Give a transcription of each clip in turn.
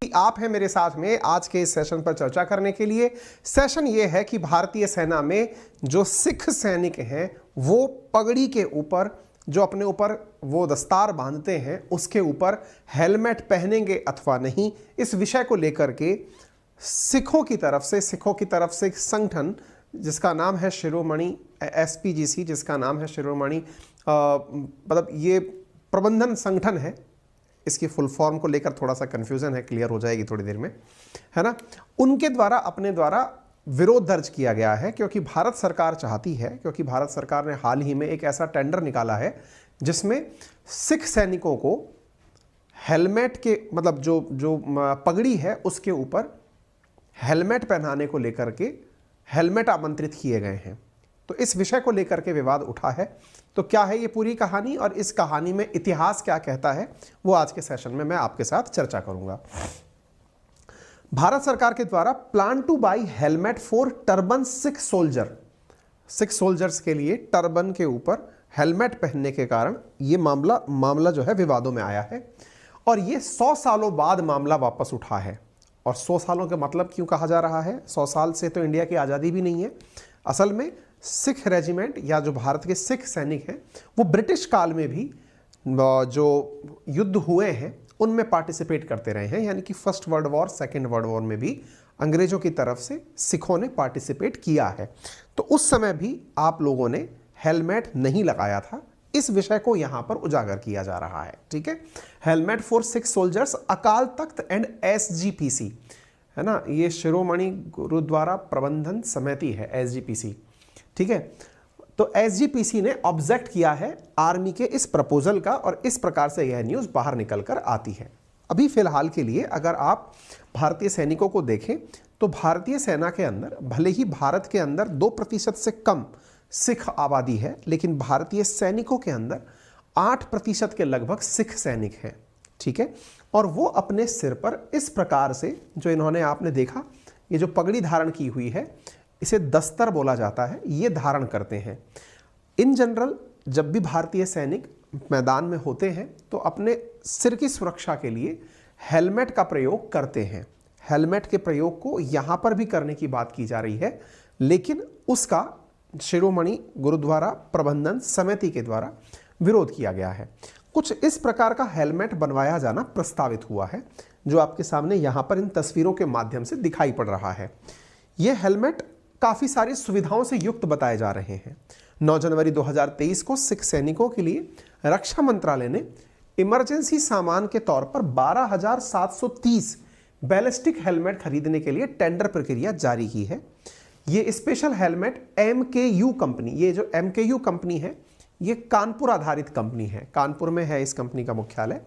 जी आप हैं मेरे साथ में आज के इस सेशन पर चर्चा करने के लिए। सेशन ये है कि भारतीय सेना में जो सिख सैनिक हैं वो पगड़ी के ऊपर जो अपने ऊपर वो दस्तार बांधते हैं उसके ऊपर हेलमेट पहनेंगे अथवा नहीं, इस विषय को लेकर के सिखों की तरफ से एक संगठन जिसका नाम है शिरोमणि SPGC, जिसका नाम है शिरोमणि मतलब ये प्रबंधन संगठन है, इसकी फुल फॉर्म को लेकर थोड़ा सा कंफ्यूजन है, क्लियर हो जाएगी थोड़ी देर में, है ना। उनके द्वारा अपने द्वारा विरोध दर्ज किया गया है क्योंकि भारत सरकार चाहती है, क्योंकि भारत सरकार ने हाल ही में एक ऐसा टेंडर निकाला है जिसमें सिख सैनिकों को हेलमेट के मतलब जो पगड़ी है उसके ऊपर हेलमेट पहनाने को लेकर के हेलमेट आमंत्रित किए गए हैं। तो इस विषय को लेकर के विवाद उठा है। तो क्या है ये पूरी कहानी और इस कहानी में इतिहास क्या कहता है वो आज के सेशन में मैं आपके साथ चर्चा करूंगा। भारत सरकार के द्वारा plan two by helmet for turban Sikh soldiers के लिए टर्बन के ऊपर हेलमेट पहनने के कारण ये मामला जो है विवादों में आया है और ये 100 सालों बाद मामला वापस उठा है। और 100 सालों का मतलब क्यों कहा जा रहा है? 100 साल से तो इंडिया की आज़ादी भी नहीं है। असल में सिख रेजिमेंट या जो भारत के सिख सैनिक हैं वो ब्रिटिश काल में भी जो युद्ध हुए हैं उनमें पार्टिसिपेट करते रहे हैं, यानी कि first world war, second world war में भी अंग्रेजों की तरफ से सिखों ने पार्टिसिपेट किया है। तो उस समय भी आप लोगों ने हेलमेट नहीं लगाया था। इस विषय को यहां पर उजागर किया जा रहा है, ठीक है। Helmet for Sikh soldiers, Akal Takht and SGPC, है ना, ये शिरोमणि गुरुद्वारा प्रबंधन समिति है SGPC, ठीक है। तो SGPC ने ऑब्जेक्ट किया है आर्मी के इस प्रपोजल का और इस प्रकार से यह न्यूज़ बाहर निकल कर आती है। अभी फिलहाल के लिए अगर आप भारतीय सैनिकों को देखें तो भारतीय सेना के अंदर भले ही भारत के अंदर 2% से कम सिख आबादी है, लेकिन भारतीय सैनिकों के अंदर 8% के लगभग सिख सैनिक हैं, ठीक है। और वो अपने सिर पर इस प्रकार से जो इन्होंने आपने देखा ये जो पगड़ी धारण की हुई है इसे दस्तर बोला जाता है, ये धारण करते हैं। इन जनरल जब भी भारतीय सैनिक मैदान में होते हैं तो अपने सिर की सुरक्षा के लिए हेलमेट का प्रयोग करते हैं। हेलमेट के प्रयोग को यहाँ पर भी करने की बात की जा रही है, लेकिन उसका शिरोमणि गुरुद्वारा प्रबंधन समिति के द्वारा विरोध किया गया है। कुछ इस प्रकार का हेलमेट बनवाया जाना प्रस्तावित हुआ है जो आपके सामने यहाँ पर इन तस्वीरों के माध्यम से दिखाई पड़ रहा है। ये हेलमेट काफ़ी सारी सुविधाओं से युक्त बताए जा रहे हैं। 9 जनवरी 2023 को सिख सैनिकों के लिए रक्षा मंत्रालय ने इमरजेंसी सामान के तौर पर 12,730 बैलिस्टिक हेलमेट खरीदने के लिए टेंडर प्रक्रिया जारी की है। ये स्पेशल हेलमेट MKU कंपनी, ये जो MKU कंपनी है ये कानपुर आधारित कंपनी है, कानपुर में है इस कंपनी का मुख्यालय,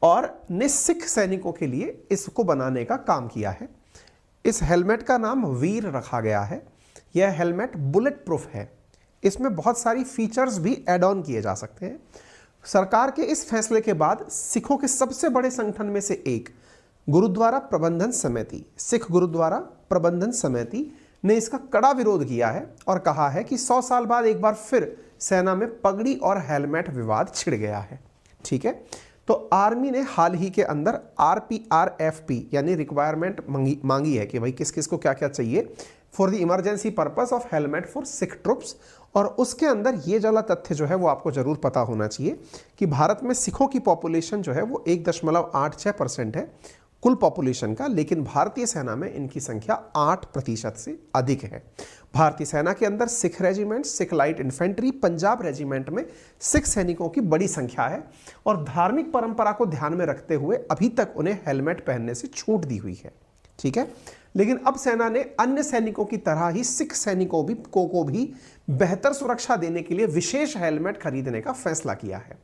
और ने सिख सैनिकों के लिए इसको बनाने का काम किया है। इस हेलमेट का नाम वीर रखा गया है। यह हेलमेट बुलेट प्रूफ है, इसमें बहुत सारी फीचर्स भी ऐड ऑन किए जा सकते हैं। सरकार के इस फैसले के बाद सिखों के सबसे बड़े संगठन में से एक गुरुद्वारा प्रबंधन समिति, सिख गुरुद्वारा प्रबंधन समिति ने इसका कड़ा विरोध किया है और कहा है कि 100 साल बाद एक बार फिर सेना में पगड़ी और हेलमेट विवाद छिड़ गया है, ठीक है। तो आर्मी ने हाल ही के अंदर RPRFP यानी रिक्वायरमेंट मांगी है कि भाई किस किस को क्या क्या चाहिए for the emergency purpose of helmet for Sikh troops. और उसके अंदर ये वाला तथ्य जो है वो आपको जरूर पता होना चाहिए कि भारत में सिखों की पॉपुलेशन जो है वो 1.86% है कुल पॉपुलेशन का, लेकिन भारतीय सेना में इनकी संख्या 8% से अधिक है। भारतीय सेना के अंदर Sikh regiment, Sikh light infantry, Punjab regiment में सिख सैनिकों की बड़ी संख्या है और धार्मिक परंपरा को ध्यान में रखते हुए अभी तक उन्हें हेलमेट पहनने से छूट दी हुई है, ठीक है। लेकिन अब सेना ने अन्य सैनिकों की तरह ही सिख सैनिकों को भी बेहतर सुरक्षा देने के लिए विशेष हेलमेट खरीदने का फैसला किया है।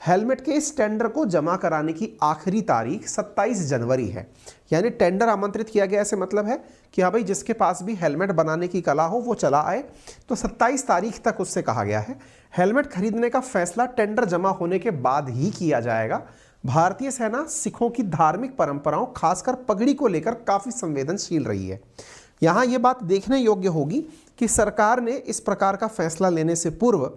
हेलमेट के इस टेंडर को जमा कराने की आखिरी तारीख 27 जनवरी है, यानी टेंडर आमंत्रित किया गया। ऐसे मतलब है कि हाँ भाई जिसके पास भी हेलमेट बनाने की कला हो वो चला आए। तो 27 तारीख तक उससे कहा गया है। हेलमेट खरीदने का फैसला टेंडर जमा होने के बाद ही किया जाएगा। भारतीय सेना सिखों की धार्मिक परंपराओं खासकर पगड़ी को लेकर काफ़ी संवेदनशील रही है। यहाँ ये बात देखने योग्य होगी कि सरकार ने इस प्रकार का फैसला लेने से पूर्व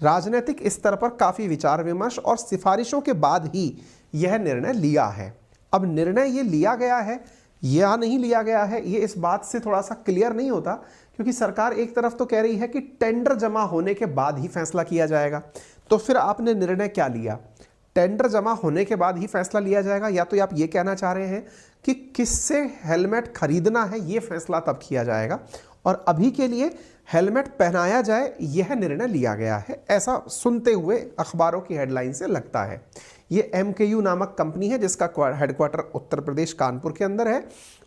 राजनीतिक स्तर पर काफ़ी विचार विमर्श और सिफारिशों के बाद ही यह निर्णय लिया है। अब निर्णय ये लिया गया है या नहीं लिया गया है, ये इस बात से थोड़ा सा क्लियर नहीं होता, क्योंकि सरकार एक तरफ तो कह रही है कि टेंडर जमा होने के बाद ही फैसला किया जाएगा। तो फिर आपने निर्णय क्या लिया? टेंडर जमा होने के बाद ही फैसला लिया जाएगा, या तो आप ये कहना चाह रहे हैं कि किससे हेलमेट खरीदना है ये फैसला तब किया जाएगा, और अभी के लिए हेलमेट पहनाया जाए यह निर्णय लिया गया है, ऐसा सुनते हुए अखबारों की हेडलाइन से लगता है। ये MKU नामक कंपनी है जिसका हेडक्वार्टर उत्तर प्रदेश कानपुर के अंदर है,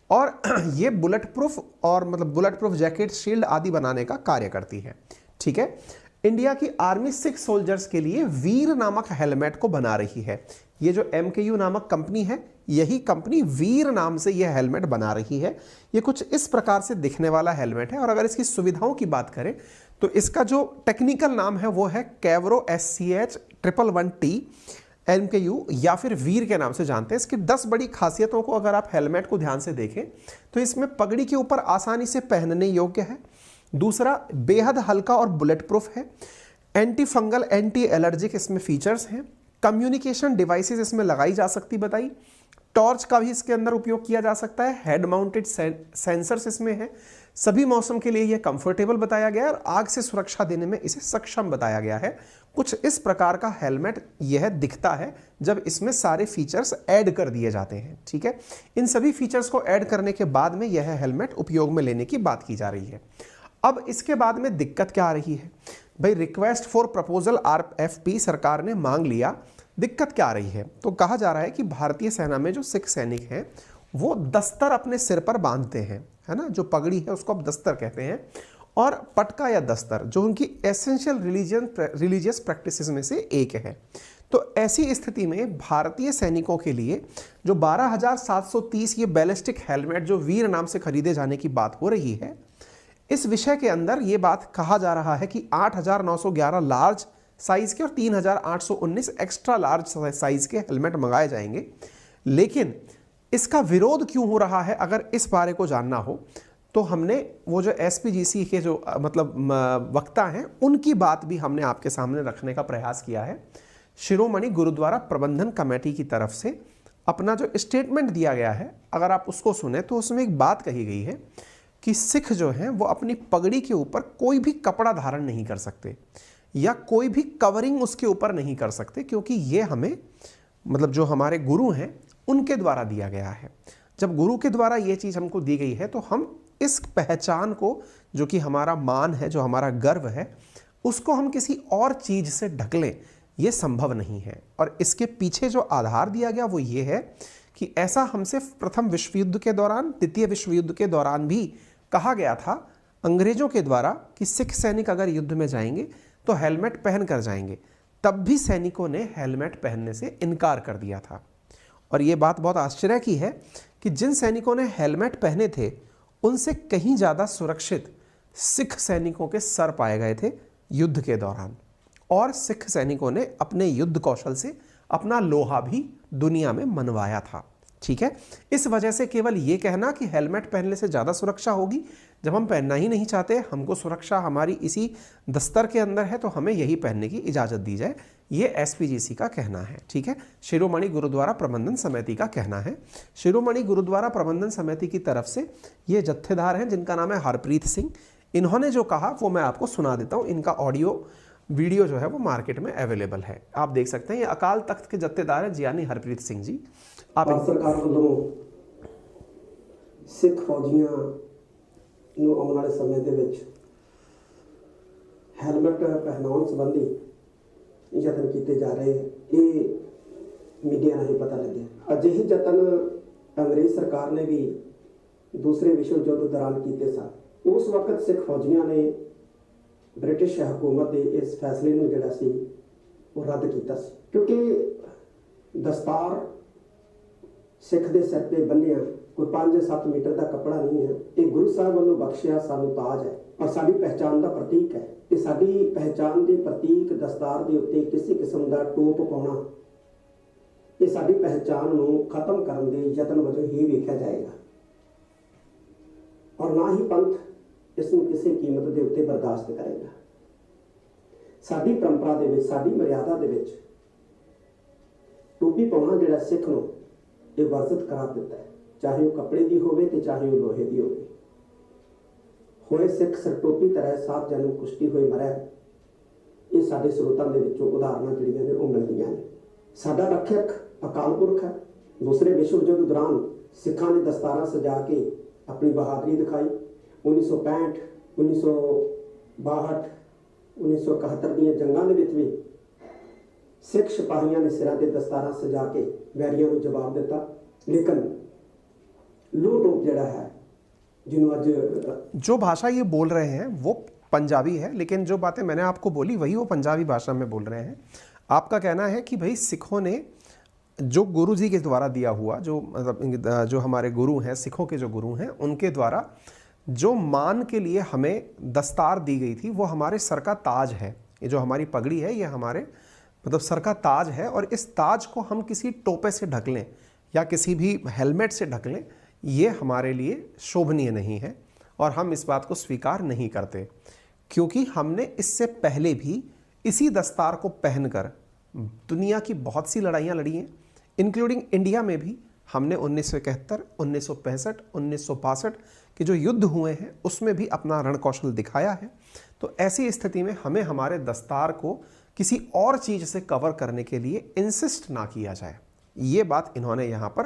और ये बुलेट प्रूफ और मतलब बुलेट प्रूफ जैकेट, शील्ड आदि बनाने का कार्य करती है। ठीक है, इंडिया की आर्मी सिख सोल्जर्स के लिए वीर नामक हेलमेट को बना रही है। ये जो MKU नामक कंपनी है, यही कंपनी वीर नाम से यह हेलमेट बना रही है। ये कुछ इस प्रकार से दिखने वाला हेलमेट है, और अगर इसकी सुविधाओं की बात करें तो इसका जो टेक्निकल नाम है वो है कैवरो SCH 111T MKU, या फिर वीर के नाम से जानते हैं। इसकी 10 बड़ी खासियतों को अगर आप हेलमेट को ध्यान से देखें तो इसमें पगड़ी के ऊपर आसानी से पहनने योग्य है। दूसरा, बेहद हल्का और बुलेट प्रूफ है। एंटी फंगल, एंटी एलर्जिक इसमें फीचर्स हैं। कम्युनिकेशन डिवाइसेस इसमें लगाई जा सकती बताई। टॉर्च का भी इसके अंदर उपयोग किया जा सकता है। हेड माउंटेड सेंसर्स इसमें है। सभी मौसम के लिए यह कंफर्टेबल बताया गया है और आग से सुरक्षा देने में इसे सक्षम बताया गया है। कुछ इस प्रकार का हेलमेट यह दिखता है जब इसमें सारे फीचर्स ऐड कर दिए जाते हैं। ठीक है, इन सभी फीचर्स को ऐड करने के बाद में यह हेलमेट उपयोग में लेने की बात की जा रही है। अब इसके बाद में दिक्कत क्या आ रही है भाई? रिक्वेस्ट फॉर प्रपोजल RFP सरकार ने मांग लिया। दिक्कत क्या आ रही है? तो कहा जा रहा है कि भारतीय सेना में जो सिख सैनिक हैं वो दस्तर अपने सिर पर बांधते हैं, है ना, जो पगड़ी है उसको अब दस्तर कहते हैं, और पटका या दस्तर जो उनकी एसेंशियल रिलीजियस प्रैक्टिसेस में से एक है। तो ऐसी स्थिति में भारतीय सैनिकों के लिए जो 12,730 ये बैलिस्टिक हेलमेट जो वीर नाम से खरीदे जाने की बात हो रही है, इस विषय के अंदर ये बात कहा जा रहा है कि 8,911 लार्ज साइज के और 3,819 एक्स्ट्रा लार्ज साइज के हेलमेट मंगाए जाएंगे। लेकिन इसका विरोध क्यों हो रहा है, अगर इस बारे को जानना हो तो हमने वो जो SPGC के जो मतलब वक्ता हैं उनकी बात भी हमने आपके सामने रखने का प्रयास किया है। शिरोमणि गुरुद्वारा प्रबंधन कमेटी की तरफ से अपना जो स्टेटमेंट दिया गया है, अगर आप उसको सुने तो उसमें एक बात कही गई है कि सिख जो हैं वो अपनी पगड़ी के ऊपर कोई भी कपड़ा धारण नहीं कर सकते या कोई भी कवरिंग उसके ऊपर नहीं कर सकते, क्योंकि ये हमें मतलब जो हमारे गुरु हैं उनके द्वारा दिया गया है। जब गुरु के द्वारा ये चीज़ हमको दी गई है तो हम इस पहचान को, जो कि हमारा मान है, जो हमारा गर्व है, उसको हम किसी और चीज़ से ढक लें, ये संभव नहीं है। और इसके पीछे जो आधार दिया गया वो ये है कि ऐसा हमसे प्रथम विश्व युद्ध के दौरान, द्वितीय विश्व युद्ध के दौरान भी कहा गया था अंग्रेजों के द्वारा कि सिख सैनिक अगर युद्ध में जाएंगे तो हेलमेट पहन कर जाएंगे। तब भी सैनिकों ने हेलमेट पहनने से इनकार कर दिया था। और ये बात बहुत आश्चर्य की है कि जिन सैनिकों ने हेलमेट पहने थे उनसे कहीं ज़्यादा सुरक्षित सिख सैनिकों के सर पाए गए थे युद्ध के दौरान, और सिख सैनिकों ने अपने युद्ध कौशल से अपना लोहा भी दुनिया में मनवाया था। ठीक है, इस वजह से केवल ये कहना कि हेलमेट पहनने से ज़्यादा सुरक्षा होगी, जब हम पहनना ही नहीं चाहते, हमको सुरक्षा हमारी इसी दस्तर के अंदर है, तो हमें यही पहनने की इजाज़त दी जाए, ये SPGC का कहना है। ठीक है, शिरोमणि गुरुद्वारा प्रबंधन समिति का कहना है। शिरोमणि गुरुद्वारा प्रबंधन समिति की तरफ से ये जत्थेदार हैं जिनका नाम है हरप्रीत सिंह। इन्होंने जो कहा वो मैं आपको सुना देता हूँ। इनका ऑडियो वीडियो जो है वो मार्केट में अवेलेबल है, आप देख सकते हैं। ये अकाल तख्त के जत्थेदार हैं जियानी हरप्रीत सिंह जी। आप सरकार ਵੱਲੋਂ ਸਿੱਖ ਫੌਜੀਆਂ ਨੂੰ ਆਉਣ ਵਾਲੇ ਸਮੇਂ ਦੇ ਵਿੱਚ ਹੈਲਮਟ ਪਹਿਨਾਉਣ ਸੰਬੰਧੀ ਯਤਨ ਕੀਤੇ ਜਾ ਰਹੇ, ਇਹ ਮੀਡੀਆ ਰਾਹੀਂ ਪਤਾ ਲੱਗਿਆ। ਅਜਿਹੇ ਯਤਨ ਅੰਗਰੇਜ਼ ਸਰਕਾਰ ਨੇ ਵੀ ਦੂਸਰੇ ਵਿਸ਼ਵ ਯੁੱਧ ਦੌਰਾਨ ਕੀਤੇ ਸਨ। ਉਸ ਵਕਤ ਸਿੱਖ ਫੌਜੀਆਂ ਨੇ ਬ੍ਰਿਟਿਸ਼ ਹਕੂਮਤ ਦੇ ਇਸ ਫੈਸਲੇ ਨੂੰ ਜਿਹੜਾ ਸੀ ਉਹ ਰੱਦ ਕੀਤਾ ਸੀ, ਕਿਉਂਕਿ ਦਸਤਾਰ सिख के सिर पर बन्निया कोई 5-7 मीटर का कपड़ा नहीं है। ये गुरु साहब वालों बख्शिया सानू ताज है और साड़ी पहचान का प्रतीक है। ये साड़ी पहचान के प्रतीक दस्तार के उत्ते किसी किस्म का टोप पाना, ये साड़ी पहचान को खत्म करने के यतन वजों ही वेख्या जाएगा, और ना ही पंथ इसनूं किसी कीमत के उत्ते बर्दाश्त करेगा। साड़ी परंपरा दे विच, साड़ी मर्यादा दे विच टोपी पाउणा जिहड़ा सिख नूं ਇਹ ਵਰਜਿਤ ਕਰਾ ਦਿੱਤਾ ਹੈ, ਚਾਹੇ ਉਹ ਕੱਪੜੇ ਦੀ ਹੋਵੇ ਤੇ ਚਾਹੇ ਉਹ ਲੋਹੇ ਦੀ ਹੋਵੇ। ਹੋਏ ਸਿੱਖ ਸਰਟੋਪੀ ਤਰ੍ਹਾਂ ਸਾਤ ਜਨਮ ਕੁਸ਼ਤੀ ਹੋਏ ਮਰਿਆ। ਇਹ ਸਾਡੇ ਸਰੋਤਾਂ ਦੇ ਵਿੱਚੋਂ ਉਦਾਹਰਨਾਂ ਜਿਹੜੀਆਂ ਨੇ ਉਹ ਮਿਲਦੀਆਂ ਨੇ। ਸਾਡਾ ਰੱਖਿਅਕ ਅਕਾਲ ਪੁਰਖ ਹੈ। ਦੂਸਰੇ ਵਿਸ਼ਵ ਯੁੱਧ ਦੌਰਾਨ ਸਿੱਖਾਂ ਨੇ ਦਸਤਾਰਾਂ ਸਜਾ ਕੇ ਆਪਣੀ ਬਹਾਦਰੀ ਦਿਖਾਈ। 1965, 1962, 1971 ਦੀਆਂ ਜੰਗਾਂ ਦੇ ਵਿੱਚ ਵੀ ਸਿੱਖ ਸਿਪਾਹੀਆਂ ਨੇ ਸਿਰਾਂ ਤੇ ਦਸਤਾਰਾਂ ਸਜਾ ਕੇ ਵੈਰੀਆਂ ਨੂੰ ਜਵਾਬ ਦਿੱਤਾ। ਲੇਕਿਨ ਲੂਟ ਜਿਹੜਾ ਹੈ जिन्हों आज जो भाषा ये बोल रहे हैं वो पंजाबी है, लेकिन जो बातें मैंने आपको बोली वही वो पंजाबी भाषा में बोल रहे हैं। आपका कहना है कि भाई सिखों ने जो गुरु जी के द्वारा दिया हुआ, जो मतलब जो हमारे गुरु हैं, सिखों के जो गुरु हैं, उनके द्वारा जो मान के लिए हमें दस्तार दी गई थी वो हमारे सर का ताज है। ये जो हमारी पगड़ी है ये हमारे मतलब सर का ताज है, और इस ताज को हम किसी टोपे से ढक लें या किसी भी हेलमेट से ढक लें, ये हमारे लिए शोभनीय नहीं है और हम इस बात को स्वीकार नहीं करते, क्योंकि हमने इससे पहले भी इसी दस्तार को पहनकर दुनिया की बहुत सी लड़ाइयाँ लड़ी हैं, इंक्लूडिंग इंडिया में भी हमने 1971, 1965, 1962 के जो युद्ध हुए हैं उसमें भी अपना रणकौशल दिखाया है। तो ऐसी स्थिति में हमें हमारे दस्तार को किसी और चीज़ से कवर करने के लिए इंसिस्ट ना किया जाए। ये बात इन्होंने यहाँ पर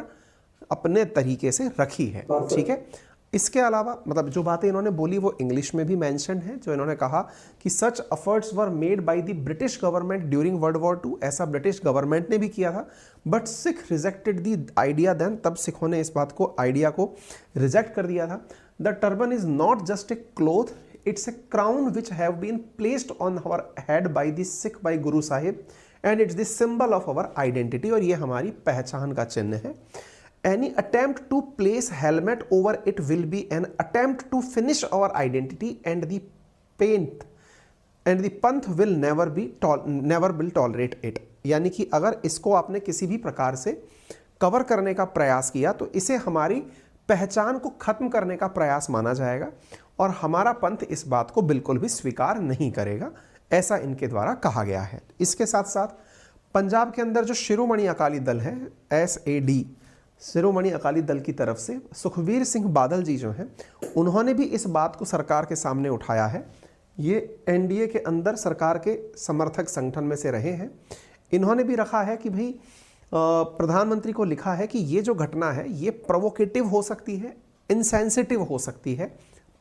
अपने तरीके से रखी है, ठीक है। इसके अलावा मतलब जो बातें इन्होंने बोली वो इंग्लिश में भी मेंशन है। जो इन्होंने कहा कि such efforts were made by the British government during World War 2, ऐसा ब्रिटिश गवर्नमेंट ने भी किया था, but Sikh rejected the idea then, तब सिखों ने इस बात को आइडिया को रिजेक्ट कर दिया था। The turban is not just a cloth, it's a crown which have been placed on our head by the Sikh by Guru Sahib and it's the symbol of our identity, और ये हमारी पहचान का चिन्ह है। Any attempt to place helmet over it will be an attempt to finish our identity, and the पंथ will never will tolerate it। यानी कि अगर इसको आपने किसी भी प्रकार से कवर करने का प्रयास किया तो इसे हमारी पहचान को खत्म करने का प्रयास माना जाएगा, और हमारा पंथ इस बात को बिल्कुल भी स्वीकार नहीं करेगा, ऐसा इनके द्वारा कहा गया है। इसके साथ साथ पंजाब के अंदर जो शिरोमणि अकाली दल है, SAD, शिरोमणि अकाली दल की तरफ से सुखबीर सिंह बादल जी जो हैं, उन्होंने भी इस बात को सरकार के सामने उठाया है। ये NDA के अंदर सरकार के समर्थक संगठन में से रहे हैं। इन्होंने भी रखा है कि भाई प्रधानमंत्री को लिखा है कि ये जो घटना है ये प्रोवोकेटिव हो सकती है, इनसेंसिटिव हो सकती है,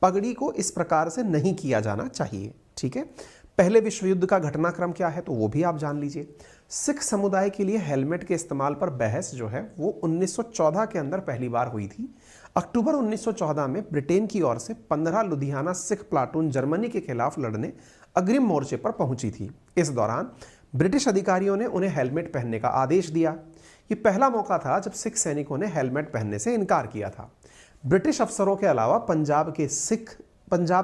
पगड़ी को इस प्रकार से नहीं किया जाना चाहिए, ठीक है। पहले विश्व युद्ध का घटनाक्रम क्या है तो वो भी आप जान लीजिए। सिख समुदाय के लिए हेलमेट के इस्तेमाल पर बहस जो है वो 1914 के अंदर पहली बार हुई थी। अक्टूबर 1914 में ब्रिटेन की ओर से 15 लुधियाना सिख प्लाटून जर्मनी के खिलाफ लड़ने अग्रिम मोर्चे पर पहुंची थी। इस दौरान ब्रिटिश अधिकारियों ने उन्हें हेलमेट पहनने का आदेश दिया। ये पहला मौका था जब सिख सैनिकों ने हेलमेट पहनने से इनकार किया था। ब्रिटिश अफसरों के अलावा पंजाब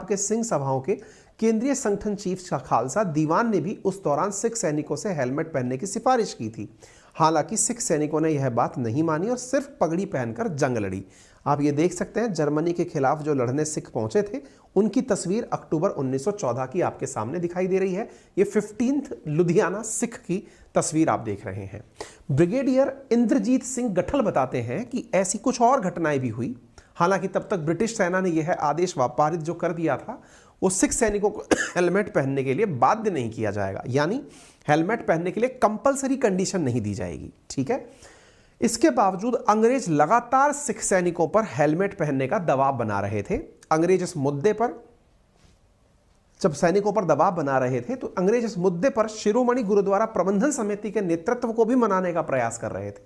के सिंह सभाओं के केंद्रीय संगठन चीफ खालसा दीवान ने भी उस दौरान सिख सैनिकों से हेलमेट पहनने की सिफारिश की थी। हालांकि सिख सैनिकों ने यह बात नहीं मानी और सिर्फ पगड़ी पहनकर जंग लड़ी। आप ये देख सकते हैं जर्मनी के खिलाफ जो लड़ने सिख पहुंचे थे उनकी तस्वीर अक्टूबर 1914 की आपके सामने दिखाई दे रही है। ये 15th लुधियाना सिख की तस्वीर आप देख रहे हैं। ब्रिगेडियर इंद्रजीत सिंह गठल बताते हैं कि ऐसी कुछ और घटनाएं भी हुई। हालांकि तब तक ब्रिटिश सेना ने यह आदेश पारित जो कर दिया था वो सिख सैनिकों को हेलमेट पहनने के लिए बाध्य नहीं किया जाएगा, यानी हेलमेट पहनने के लिए कंपलसरी कंडीशन नहीं दी जाएगी, ठीक है। इसके बावजूद अंग्रेज लगातार सिख सैनिकों पर हेलमेट पहनने का दबाव बना रहे थे। अंग्रेज इस मुद्दे पर जब सैनिकों पर दबाव बना रहे थे तो अंग्रेज इस मुद्दे पर शिरोमणि गुरुद्वारा प्रबंधन समिति के नेतृत्व को भी मनाने का प्रयास कर रहे थे।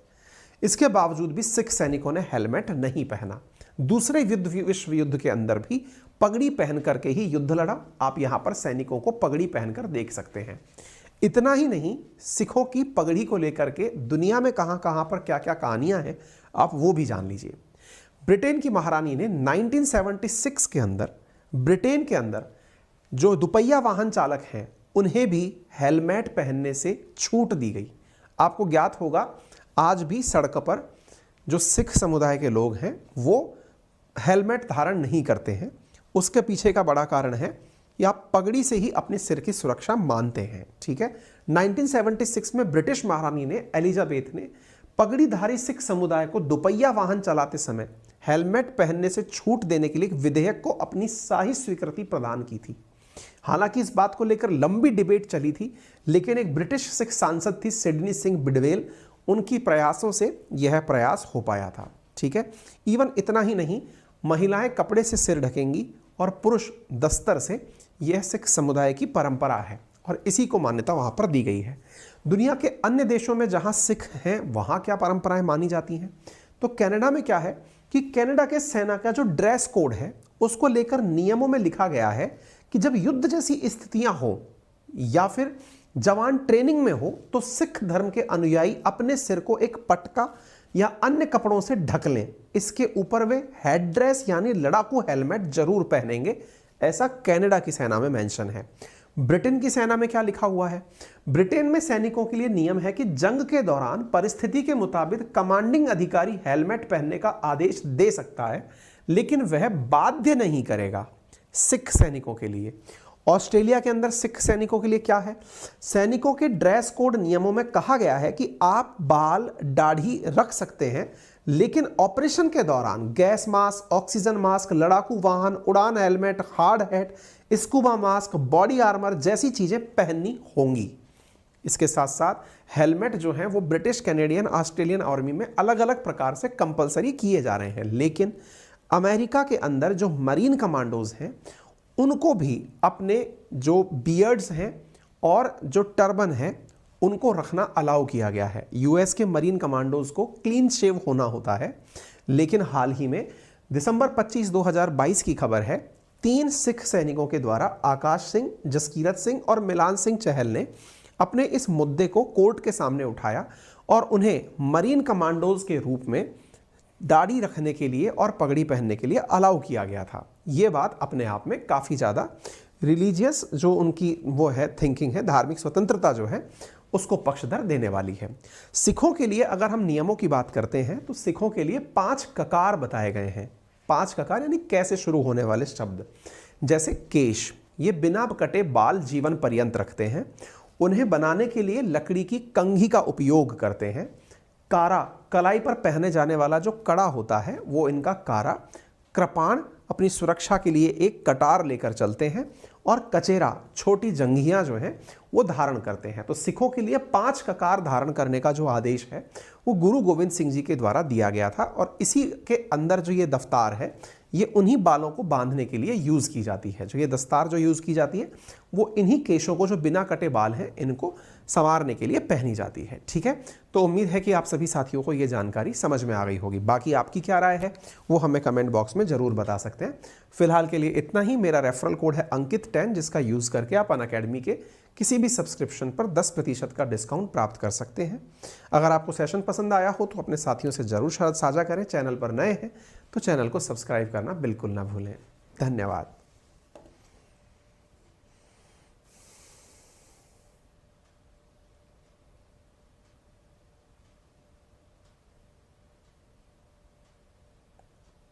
इसके बावजूद भी सिख सैनिकों ने हेलमेट नहीं पहना। दूसरे विश्व युद्ध के अंदर भी पगड़ी पहन करके ही युद्ध लड़ा। आप यहां पर सैनिकों को पगड़ी पहनकर देख सकते हैं। इतना ही नहीं, सिखों की पगड़ी को लेकर के दुनिया में कहां कहां पर क्या क्या कहानियां हैं आप वो भी जान लीजिए। ब्रिटेन की महारानी ने 1976 के अंदर ब्रिटेन के अंदर जो दुपहिया वाहन चालक हैं उन्हें भी हेलमेट पहनने से छूट दी गई। आपको ज्ञात होगा आज भी सड़क पर जो सिख समुदाय के लोग हैं वो हेलमेट धारण नहीं करते हैं। उसके पीछे का बड़ा कारण है कि आप पगड़ी से ही अपने सिर की सुरक्षा मानते हैं, ठीक है। 1976 में ब्रिटिश महारानी ने एलिजाबेथ ने पगड़ीधारी सिख समुदाय को दुपहिया वाहन चलाते समय हेलमेट पहनने से छूट देने के लिए एक विधेयक को अपनी शाही स्वीकृति प्रदान की थी। हालांकि इस बात को लेकर लंबी डिबेट चली थी, लेकिन एक ब्रिटिश सिख सांसद थी सिडनी सिंह बिडवेल, उनकी प्रयासों से यह प्रयास हो पाया था। ठीक है, इवन इतना ही नहीं, महिलाएं कपड़े से सिर ढकेंगी और पुरुष दस्तर से, यह सिख समुदाय की परंपरा है और इसी को मान्यता वहां पर दी गई है। दुनिया के अन्य देशों में जहां सिख हैं वहां क्या परंपराएं मानी जाती हैं? तो कनाडा में क्या है कि कनाडा के सेना का जो ड्रेस कोड है उसको लेकर नियमों में लिखा गया है कि जब युद्ध जैसी स्थितियां हो या फिर जवान ट्रेनिंग में हो तो सिख धर्म के अनुयायी अपने सिर को एक पटका या अन्य कपड़ों से ढक लें। इसके ऊपर वे हेड ड्रेस यानी लड़ाकू हेलमेट जरूर पहनेंगे, ऐसा कनाडा की सेना में मेंशन है। ब्रिटेन की सेना में क्या लिखा हुआ है? ब्रिटेन में सैनिकों के लिए नियम है कि जंग के दौरान परिस्थिति के मुताबिक कमांडिंग अधिकारी हेलमेट पहनने का आदेश दे सकता है, लेकिन वह बाध्य नहीं करेगा सिख सैनिकों के लिए। ऑस्ट्रेलिया के अंदर सिख सैनिकों के लिए क्या है? सैनिकों के ड्रेस कोड नियमों में कहा गया है कि आप बाल दाढ़ी रख सकते हैं, लेकिन ऑपरेशन के दौरान गैस मास्क, ऑक्सीजन मास्क, लड़ाकू वाहन, उड़ान helmet, hard hat, scuba mask, body armour जैसी चीजें पहननी होंगी। इसके साथ साथ हेलमेट जो है वो ब्रिटिश, कैनेडियन, ऑस्ट्रेलियन आर्मी में अलग अलग प्रकार से कंपलसरी किए जा रहे हैं, लेकिन अमेरिका के अंदर जो मरीन कमांडोज हैं उनको भी अपने जो बियर्ड्स हैं और जो टर्बन है उनको रखना अलाउ किया गया है। यूएस के मरीन कमांडोज को क्लीन शेव होना होता है, लेकिन हाल ही में दिसंबर 25, 2022 की खबर है, 3 सिख सैनिकों के द्वारा आकाश सिंह, जसकीरत सिंह और मिलान सिंह चहल ने अपने इस मुद्दे को कोर्ट के सामने उठाया और उन्हें मरीन कमांडोज के रूप में दाढ़ी रखने के लिए और पगड़ी पहनने के लिए अलाउ किया गया था। ये बात अपने आप में काफ़ी ज़्यादा रिलीजियस जो उनकी वो है थिंकिंग है, धार्मिक स्वतंत्रता जो है उसको पक्षधर देने वाली है। सिखों के लिए अगर हम नियमों की बात करते हैं तो सिखों के लिए 5 ककार बताए गए हैं। 5 ककार यानी कैसे शुरू होने वाले शब्द, जैसे केश, ये बिना कटे बाल जीवन पर्यंत रखते हैं। उन्हें बनाने के लिए लकड़ी की कंघी का उपयोग करते हैं। कारा, कलाई पर पहने जाने वाला जो कड़ा होता है वो इनका कारा। कृपाण, अपनी सुरक्षा के लिए एक कटार लेकर चलते हैं। और कचेरा, छोटी जंघियां जो हैं वो धारण करते हैं। तो सिखों के लिए 5 ककार धारण करने का जो आदेश है वो गुरु गोविंद सिंह जी के द्वारा दिया गया था और इसी के अंदर जो ये दफ्तार है ये उन्हीं बालों को बांधने के लिए यूज़ की जाती है। जो ये दस्तार जो यूज़ की जाती है वो इन्हीं केशों को, जो बिना कटे बाल हैं, इनको संवारने के लिए पहनी जाती है। ठीक है, तो उम्मीद है कि आप सभी साथियों को ये जानकारी समझ में आ गई होगी। बाकी आपकी क्या राय है वो हमें कमेंट बॉक्स में ज़रूर बता सकते हैं। फिलहाल के लिए इतना ही। मेरा रेफरल कोड है अंकित10, जिसका यूज़ करके आप अनअकैडमी के किसी भी सब्सक्रिप्शन पर 10% का डिस्काउंट प्राप्त कर सकते हैं। अगर आपको सेशन पसंद आया हो तो अपने साथियों से ज़रूर साझा करें। चैनल पर नए हैं तो चैनल को सब्सक्राइब करना बिल्कुल ना भूलें। धन्यवाद।